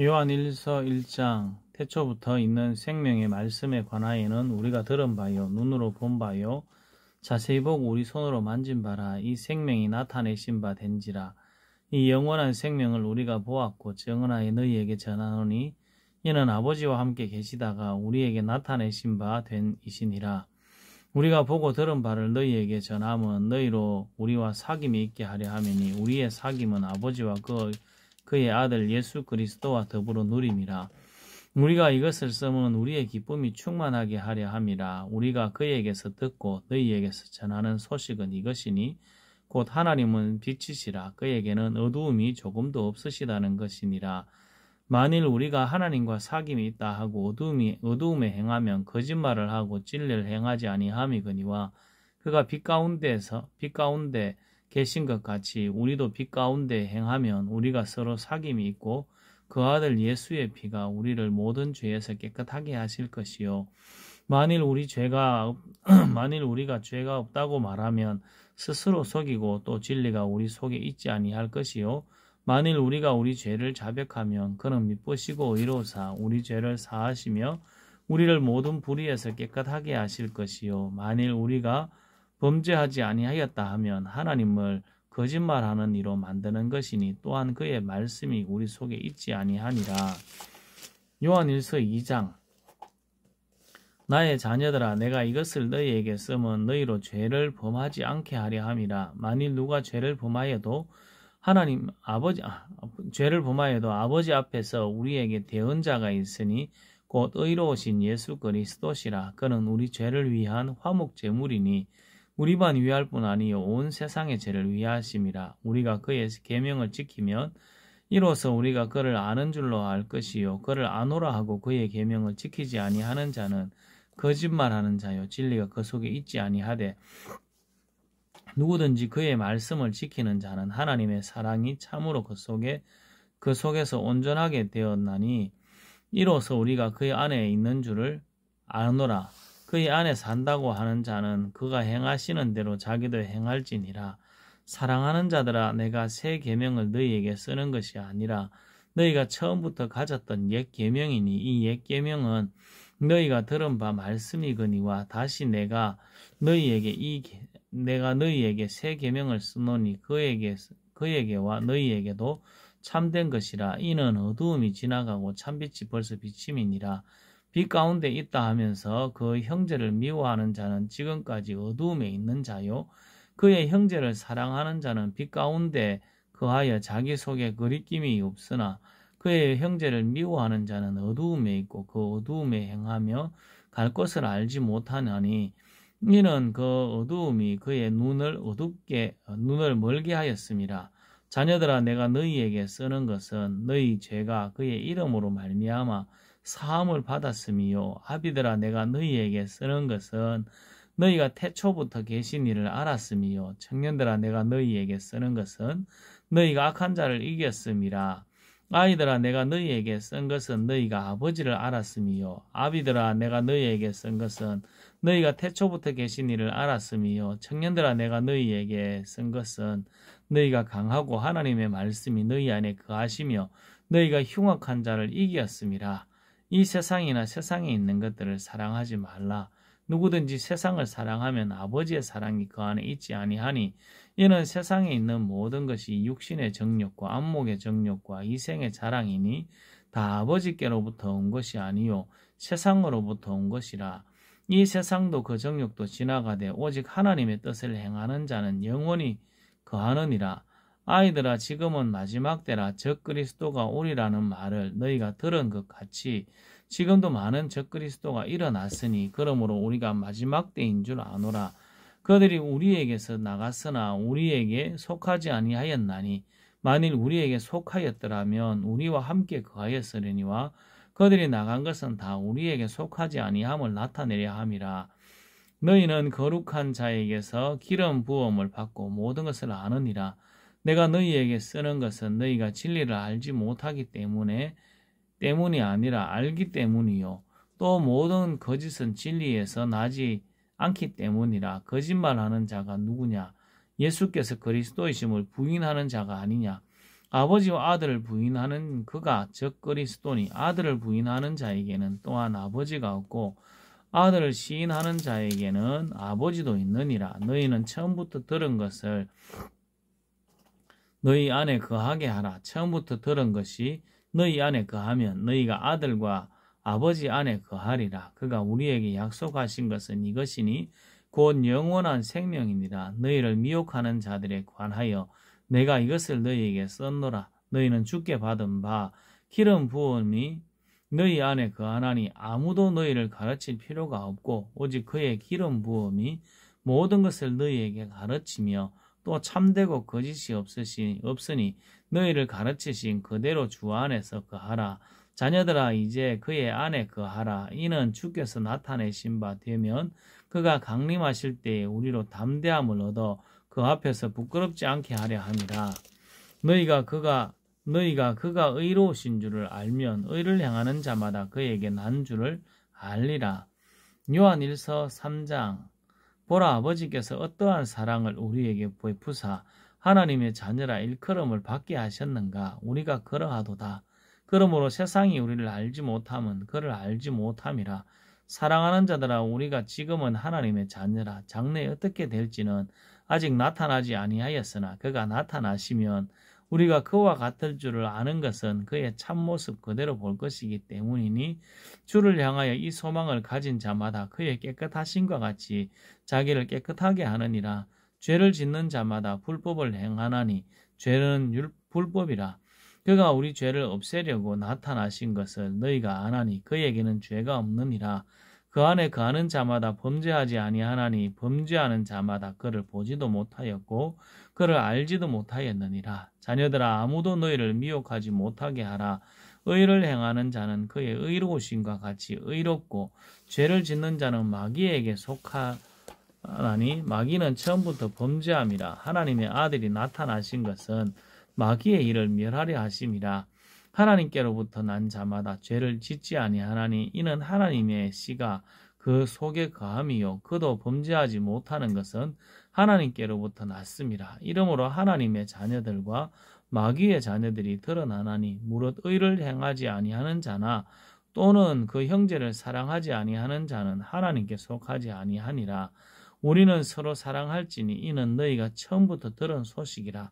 요한일서 1장 태초부터 있는 생명의 말씀에 관하여는 우리가 들은 바요 눈으로 본 바요 자세히 보고 우리 손으로 만진 바라. 이 생명이 나타내신 바 된지라. 이 영원한 생명을 우리가 보았고 증언하여 너희에게 전하노니 이는 아버지와 함께 계시다가 우리에게 나타내신 바 된 이시니라. 우리가 보고 들은 바를 너희에게 전함은 너희로 우리와 사귐이 있게 하려 함이니 우리의 사귐은 아버지와 그의 아들 예수 그리스도와 더불어 누림이라. 우리가 이것을 쓰면 우리의 기쁨이 충만하게 하려 함이라. 우리가 그에게서 듣고 너희에게서 전하는 소식은 이것이니 곧 하나님은 빛이시라. 그에게는 어두움이 조금도 없으시다는 것이니라. 만일 우리가 하나님과 사귐이 있다 하고 어두움에 행하면 거짓말을 하고 진리를 행하지 아니함이거니와 그가 빛 가운데 계신 것 같이 우리도 빛 가운데 행하면 우리가 서로 사귐이 있고 그 아들 예수의 피가 우리를 모든 죄에서 깨끗하게 하실 것이요. 만일 우리가 죄가 없다고 말하면 스스로 속이고 또 진리가 우리 속에 있지 아니할 것이요. 만일 우리가 우리 죄를 자백하면 그는 미쁘시고 의로우사 우리 죄를 사하시며 우리를 모든 불의에서 깨끗하게 하실 것이요. 만일 우리가 범죄하지 아니하였다 하면 하나님을 거짓말하는 이로 만드는 것이니 또한 그의 말씀이 우리 속에 있지 아니하니라. 요한일서 2장 나의 자녀들아 내가 이것을 너희에게 쓰면 너희로 죄를 범하지 않게 하려 함이라. 만일 누가 죄를 범하여도 아버지 앞에서 우리에게 대언자가 있으니 곧 의로우신 예수 그리스도시라. 그는 우리 죄를 위한 화목 제물이니 우리만 위할 뿐 아니요 온 세상의 죄를 위하심이라. 우리가 그의 계명을 지키면 이로써 우리가 그를 아는 줄로 알 것이요 그를 아노라 하고 그의 계명을 지키지 아니하는 자는 거짓말하는 자요 진리가 그 속에 있지 아니하되 누구든지 그의 말씀을 지키는 자는 하나님의 사랑이 참으로 그 속에서 온전하게 되었나니 이로써 우리가 그의 안에 있는 줄을 아노라. 그의 안에 산다고 하는 자는 그가 행하시는 대로 자기도 행할지니라. 사랑하는 자들아 내가 새 계명을 너희에게 쓰는 것이 아니라 너희가 처음부터 가졌던 옛 계명이니 이 옛 계명은 너희가 들은 바 말씀이거니와 다시 내가 너희에게 새 계명을 쓰노니 그에게와 너희에게도 참된 것이라. 이는 어두움이 지나가고 참빛이 벌써 비침이니라. 빛 가운데 있다 하면서 그 형제를 미워하는 자는 지금까지 어두움에 있는 자요 그의 형제를 사랑하는 자는 빛 가운데 거하여 자기 속에 거리낌이 없으나 그의 형제를 미워하는 자는 어두움에 있고 그 어두움에 행하며 갈 곳을 알지 못하나니 이는 그 어두움이 그의 눈을 멀게 하였음이라. 자녀들아 내가 너희에게 쓰는 것은 너희 죄가 그의 이름으로 말미암아 사함을 받았음이요. 아비들아 내가 너희에게 쓰는 것은 너희가 태초부터 계신 이를 알았음이요. 청년들아 내가 너희에게 쓰는 것은 너희가 악한 자를 이겼음이라. 아이들아 내가 너희에게 쓴 것은 너희가 아버지를 알았음이요. 아비들아 내가 너희에게 쓴 것은 너희가 태초부터 계신 이를 알았음이요. 청년들아 내가 너희에게 쓴 것은 너희가 강하고 하나님의 말씀이 너희 안에 거하시며 너희가 흉악한 자를 이겼음이라. 이 세상이나 세상에 있는 것들을 사랑하지 말라. 누구든지 세상을 사랑하면 아버지의 사랑이 그 안에 있지 아니하니 이는 세상에 있는 모든 것이 육신의 정욕과 안목의 정욕과 이생의 자랑이니 다 아버지께로부터 온 것이 아니요 세상으로부터 온 것이라. 이 세상도 그 정욕도 지나가되 오직 하나님의 뜻을 행하는 자는 영원히 거하느니라. 아이들아 지금은 마지막 때라. 적그리스도가 오리라는 말을 너희가 들은 것 같이 지금도 많은 적그리스도가 일어났으니 그러므로 우리가 마지막 때인 줄 아노라. 그들이 우리에게서 나갔으나 우리에게 속하지 아니하였나니 만일 우리에게 속하였더라면 우리와 함께 거하였으려니와 그들이 나간 것은 다 우리에게 속하지 아니함을 나타내려 함이라. 너희는 거룩한 자에게서 기름 부음을 받고 모든 것을 아느니라. 내가 너희에게 쓰는 것은 너희가 진리를 알지 못하기 때문이 아니라 알기 때문이요. 또 모든 거짓은 진리에서 나지 않기 때문이라. 거짓말하는 자가 누구냐? 예수께서 그리스도이심을 부인하는 자가 아니냐? 아버지와 아들을 부인하는 그가 즉 그리스도니 아들을 부인하는 자에게는 또한 아버지가 없고 아들을 시인하는 자에게는 아버지도 있느니라. 너희는 처음부터 들은 것을 너희 안에 거하게 하라. 처음부터 들은 것이 너희 안에 거하면 너희가 아들과 아버지 안에 거하리라. 그가 우리에게 약속하신 것은 이것이니 곧 영원한 생명이니라. 너희를 미혹하는 자들에 관하여 내가 이것을 너희에게 썼노라. 너희는 주께 받은 바 기름 부음이 너희 안에 거하나니 아무도 너희를 가르칠 필요가 없고 오직 그의 기름 부음이 모든 것을 너희에게 가르치며 또 참되고 거짓이 없으니 너희를 가르치신 그대로 주 안에서 거하라. 자녀들아 이제 그의 안에 거하라. 이는 주께서 나타내신 바 되면 그가 강림하실 때에 우리로 담대함을 얻어 그 앞에서 부끄럽지 않게 하려 함이라. 너희가 그가 의로우신 줄을 알면 의를 행하는 자마다 그에게 난 줄을 알리라. 요한일서 3장 보라 아버지께서 어떠한 사랑을 우리에게 베푸사 하나님의 자녀라 일컬음을 받게 하셨는가. 우리가 그러하도다. 그러므로 세상이 우리를 알지 못함은 그를 알지 못함이라. 사랑하는 자들아 우리가 지금은 하나님의 자녀라. 장래에 어떻게 될지는 아직 나타나지 아니하였으나 그가 나타나시면 우리가 그와 같을 줄을 아는 것은 그의 참모습 그대로 볼 것이기 때문이니 주를 향하여 이 소망을 가진 자마다 그의 깨끗하심과 같이 자기를 깨끗하게 하느니라. 죄를 짓는 자마다 불법을 행하나니 죄는 불법이라. 그가 우리 죄를 없애려고 나타나신 것을 너희가 아나니 그에게는 죄가 없느니라. 그 안에 거하는 자마다 범죄하지 아니하나니 범죄하는 자마다 그를 보지도 못하였고 그를 알지도 못하였느니라. 자녀들아 아무도 너희를 미혹하지 못하게 하라. 의를 행하는 자는 그의 의로우심과 같이 의롭고 죄를 짓는 자는 마귀에게 속하나니 마귀는 처음부터 범죄함이라. 하나님의 아들이 나타나신 것은 마귀의 일을 멸하려 하심이라. 하나님께로부터 난 자마다 죄를 짓지 아니하나니 이는 하나님의 씨가 그 속에 거함이요 그도 범죄하지 못하는 것은 하나님께로부터 났음이라. 이러므로 하나님의 자녀들과 마귀의 자녀들이 드러나나니 무릇 의를 행하지 아니하는 자나 또는 그 형제를 사랑하지 아니하는 자는 하나님께 속하지 아니하니라. 우리는 서로 사랑할지니 이는 너희가 처음부터 들은 소식이라.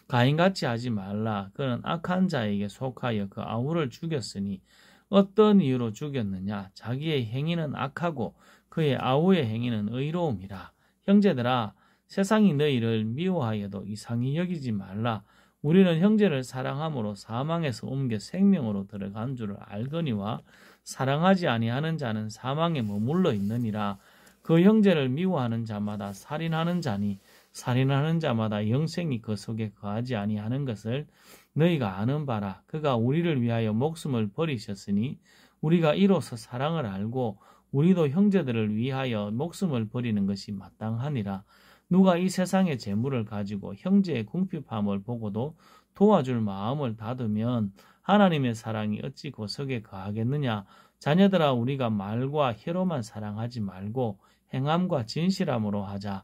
가인같이 하지 말라. 그는 악한 자에게 속하여 그 아우를 죽였으니 어떤 이유로 죽였느냐. 자기의 행위는 악하고 그의 아우의 행위는 의로움이라. 형제들아 세상이 너희를 미워하여도 이상히 여기지 말라. 우리는 형제를 사랑함으로 사망에서 옮겨 생명으로 들어간 줄을 알거니와 사랑하지 아니하는 자는 사망에 머물러 있느니라. 그 형제를 미워하는 자마다 살인하는 자니 살인하는 자마다 영생이 그 속에 거하지 아니하는 것을 너희가 아는 바라. 그가 우리를 위하여 목숨을 버리셨으니 우리가 이로써 사랑을 알고 우리도 형제들을 위하여 목숨을 버리는 것이 마땅하니라. 누가 이 세상의 재물을 가지고 형제의 궁핍함을 보고도 도와줄 마음을 닫으면 하나님의 사랑이 어찌 그 속에 거하겠느냐. 자녀들아 우리가 말과 혀로만 사랑하지 말고 행함과 진실함으로 하자.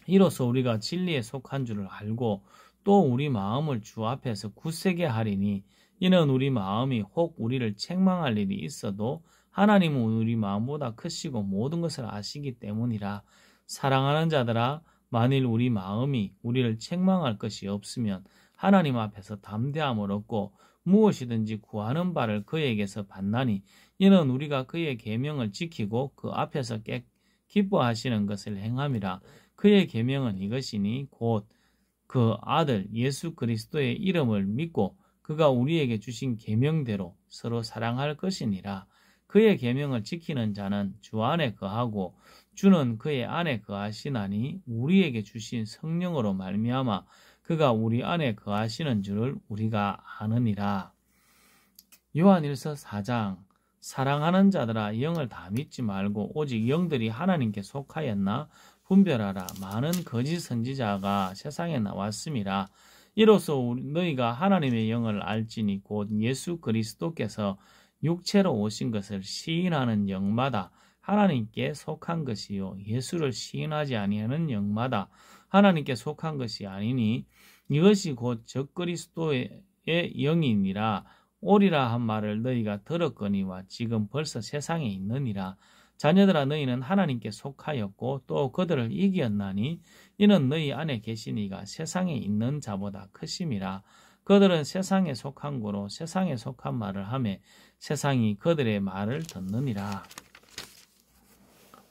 이로써 우리가 진리에 속한 줄을 알고 또 우리 마음을 주 앞에서 굳세게 하리니 이는 우리 마음이 혹 우리를 책망할 일이 있어도 하나님은 우리 마음보다 크시고 모든 것을 아시기 때문이라. 사랑하는 자들아 만일 우리 마음이 우리를 책망할 것이 없으면 하나님 앞에서 담대함을 얻고 무엇이든지 구하는 바를 그에게서 받나니 이는 우리가 그의 계명을 지키고 그 앞에서 기뻐하시는 것을 행함이라. 그의 계명은 이것이니 곧 그 아들 예수 그리스도의 이름을 믿고 그가 우리에게 주신 계명대로 서로 사랑할 것이니라. 그의 계명을 지키는 자는 주 안에 거하고 주는 그의 안에 거하시나니 우리에게 주신 성령으로 말미암아 그가 우리 안에 거하시는 줄을 우리가 아느니라. 요한일서 4장 사랑하는 자들아 영을 다 믿지 말고 오직 영들이 하나님께 속하였나 분별하라. 많은 거짓 선지자가 세상에 나왔음이라. 이로써 너희가 하나님의 영을 알지니 곧 예수 그리스도께서 육체로 오신 것을 시인하는 영마다 하나님께 속한 것이요 예수를 시인하지 아니하는 영마다 하나님께 속한 것이 아니니 이것이 곧 적그리스도의 영이니라. 오리라 한 말을 너희가 들었거니와 지금 벌써 세상에 있느니라. 자녀들아, 너희는 하나님께 속하였고 또 그들을 이기었나니 이는 너희 안에 계시니가 세상에 있는 자보다 크심이라. 그들은 세상에 속한 고로 세상에 속한 말을 하매 세상이 그들의 말을 듣느니라.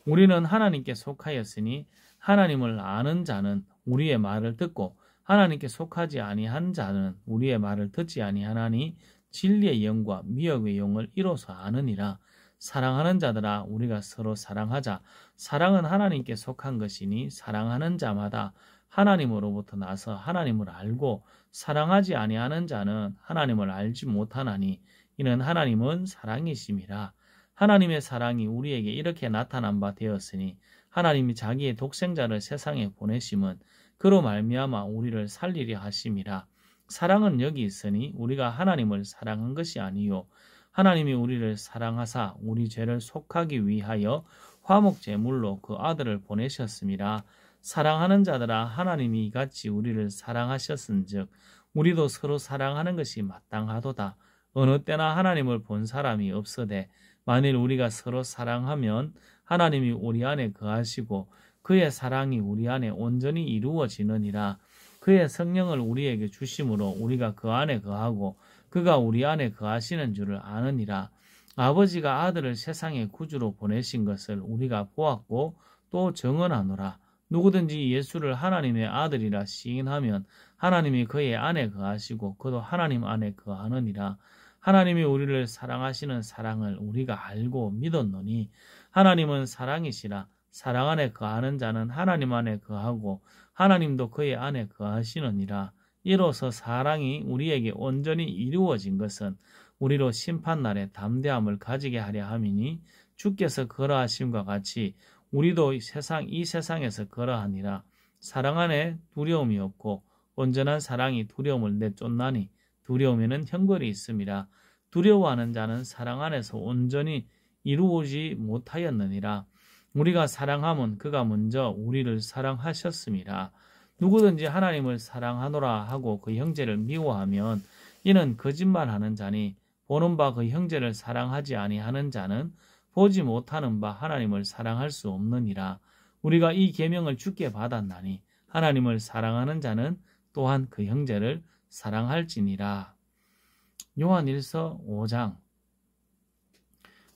우리는 하나님께 속하였으니 하나님을 아는 자는 우리의 말을 듣고 하나님께 속하지 아니한 자는 우리의 말을 듣지 아니하나니 진리의 영과 미혹의 영을 이로써 아느니라. 사랑하는 자들아, 우리가 서로 사랑하자. 사랑은 하나님께 속한 것이니 사랑하는 자마다 하나님으로부터 나서 하나님을 알고 사랑하지 아니하는 자는 하나님을 알지 못하나니 이는 하나님은 사랑이심이라. 하나님의 사랑이 우리에게 이렇게 나타난 바 되었으니 하나님이 자기의 독생자를 세상에 보내심은 그로 말미암아 우리를 살리려 하심이라. 사랑은 여기 있으니 우리가 하나님을 사랑한 것이 아니요 하나님이 우리를 사랑하사 우리 죄를 속하기 위하여 화목 제물로 그 아들을 보내셨음이라. 사랑하는 자들아, 하나님이 이같이 우리를 사랑하셨은즉 우리도 서로 사랑하는 것이 마땅하도다. 어느 때나 하나님을 본 사람이 없으되 만일 우리가 서로 사랑하면 하나님이 우리 안에 거하시고 그의 사랑이 우리 안에 온전히 이루어지느니라. 그의 성령을 우리에게 주심으로 우리가 그 안에 거하고 그가 우리 안에 거하시는 줄을 아느니라. 아버지가 아들을 세상의 구주로 보내신 것을 우리가 보았고 또 증언하노라. 누구든지 예수를 하나님의 아들이라 시인하면 하나님이 그의 안에 거하시고 그도 하나님 안에 거하느니라. 하나님이 우리를 사랑하시는 사랑을 우리가 알고 믿었노니 하나님은 사랑이시라. 사랑 안에 거하는 자는 하나님 안에 거하고 하나님도 그의 안에 거하시느니라. 이로써 사랑이 우리에게 온전히 이루어진 것은 우리로 심판날에 담대함을 가지게 하려 함이니 주께서 그러하심과 같이 우리도 이 세상에서 그러하니라. 사랑 안에 두려움이 없고 온전한 사랑이 두려움을 내쫓나니 두려움에는 형벌이 있음이라. 두려워하는 자는 사랑 안에서 온전히 이루어지 못하였느니라. 우리가 사랑함은 그가 먼저 우리를 사랑하셨음이라. 누구든지 하나님을 사랑하노라 하고 그 형제를 미워하면 이는 거짓말하는 자니 보는 바 그 형제를 사랑하지 아니하는 자는 보지 못하는 바 하나님을 사랑할 수 없느니라. 우리가 이 계명을 주께 받았나니 하나님을 사랑하는 자는 또한 그 형제를 사랑할지니라. 요한일서 5장.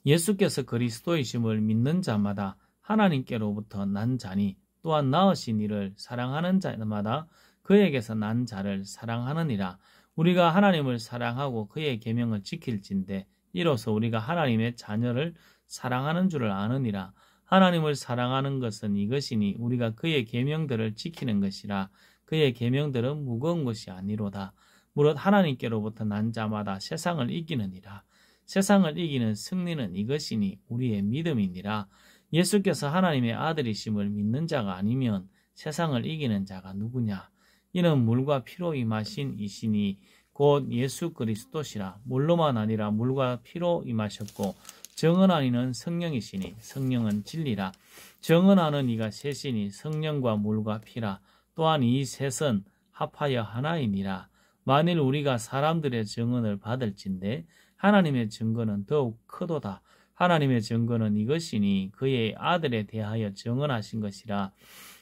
예수께서 그리스도이심을 믿는 자마다 하나님께로부터 난 자니 또한 낳으신 이를 사랑하는 자마다 그에게서 난 자를 사랑하느니라. 우리가 하나님을 사랑하고 그의 계명을 지킬진대 이로써 우리가 하나님의 자녀를 사랑하는 줄을 아느니라. 하나님을 사랑하는 것은 이것이니 우리가 그의 계명들을 지키는 것이라. 그의 계명들은 무거운 것이 아니로다. 무릇 하나님께로부터 난 자마다 세상을 이기느니라. 세상을 이기는 승리는 이것이니 우리의 믿음이니라. 예수께서 하나님의 아들이심을 믿는 자가 아니면 세상을 이기는 자가 누구냐? 이는 물과 피로 임하신 이시니 곧 예수 그리스도시라. 물로만 아니라 물과 피로 임하셨고 정언한 이는 성령이시니 성령은 진리라. 정언하는 이가 셋이니 성령과 물과 피라. 또한 이 셋은 합하여 하나이니라. 만일 우리가 사람들의 증언을 받을진대 하나님의 증거는 더욱 크도다. 하나님의 증거는 이것이니 그의 아들에 대하여 증언하신 것이라.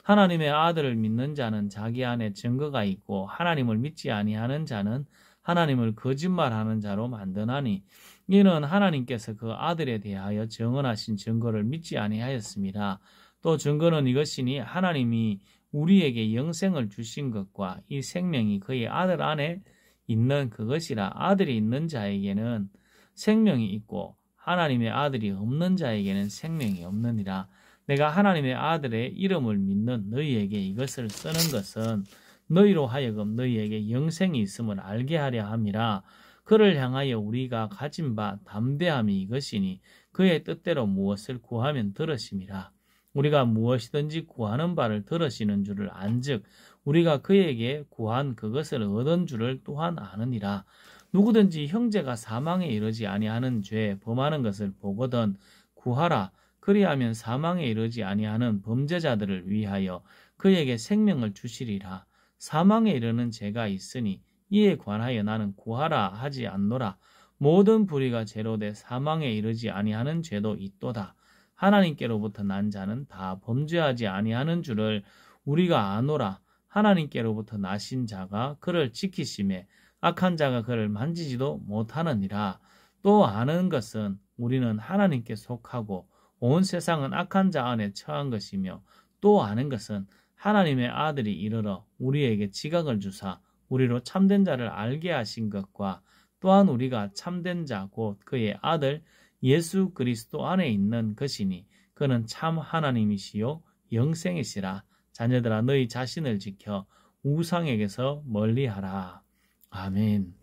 하나님의 아들을 믿는 자는 자기 안에 증거가 있고 하나님을 믿지 아니하는 자는 하나님을 거짓말하는 자로 만드나니 이는 하나님께서 그 아들에 대하여 증언하신 증거를 믿지 아니하였습니다. 또 증거는 이것이니 하나님이 우리에게 영생을 주신 것과 이 생명이 그의 아들 안에 있는 그것이라. 아들이 있는 자에게는 생명이 있고 하나님의 아들이 없는 자에게는 생명이 없느니라. 내가 하나님의 아들의 이름을 믿는 너희에게 이것을 쓰는 것은 너희로 하여금 너희에게 영생이 있음을 알게 하려 함이라. 그를 향하여 우리가 가진 바 담대함이 이것이니 그의 뜻대로 무엇을 구하면 들으심이라. 우리가 무엇이든지 구하는 바를 들으시는 줄을 안즉 우리가 그에게 구한 그것을 얻은 줄을 또한 아느니라. 누구든지 형제가 사망에 이르지 아니하는 죄 범하는 것을 보거든 구하라. 그리하면 사망에 이르지 아니하는 범죄자들을 위하여 그에게 생명을 주시리라. 사망에 이르는 죄가 있으니 이에 관하여 나는 구하라 하지 않노라. 모든 불의가 죄로 돼 사망에 이르지 아니하는 죄도 있도다. 하나님께로부터 난 자는 다 범죄하지 아니하는 줄을 우리가 아노라. 하나님께로부터 나신 자가 그를 지키심에 악한 자가 그를 만지지도 못하느니라. 또 아는 것은 우리는 하나님께 속하고 온 세상은 악한 자 안에 처한 것이며, 또 아는 것은 하나님의 아들이 이르러 우리에게 지각을 주사 우리로 참된 자를 알게 하신 것과, 또한 우리가 참된 자 곧 그의 아들 예수 그리스도 안에 있는 것이니 그는 참 하나님이시요 영생이시라. 자녀들아 너희 자신을 지켜 우상에게서 멀리하라. 아멘.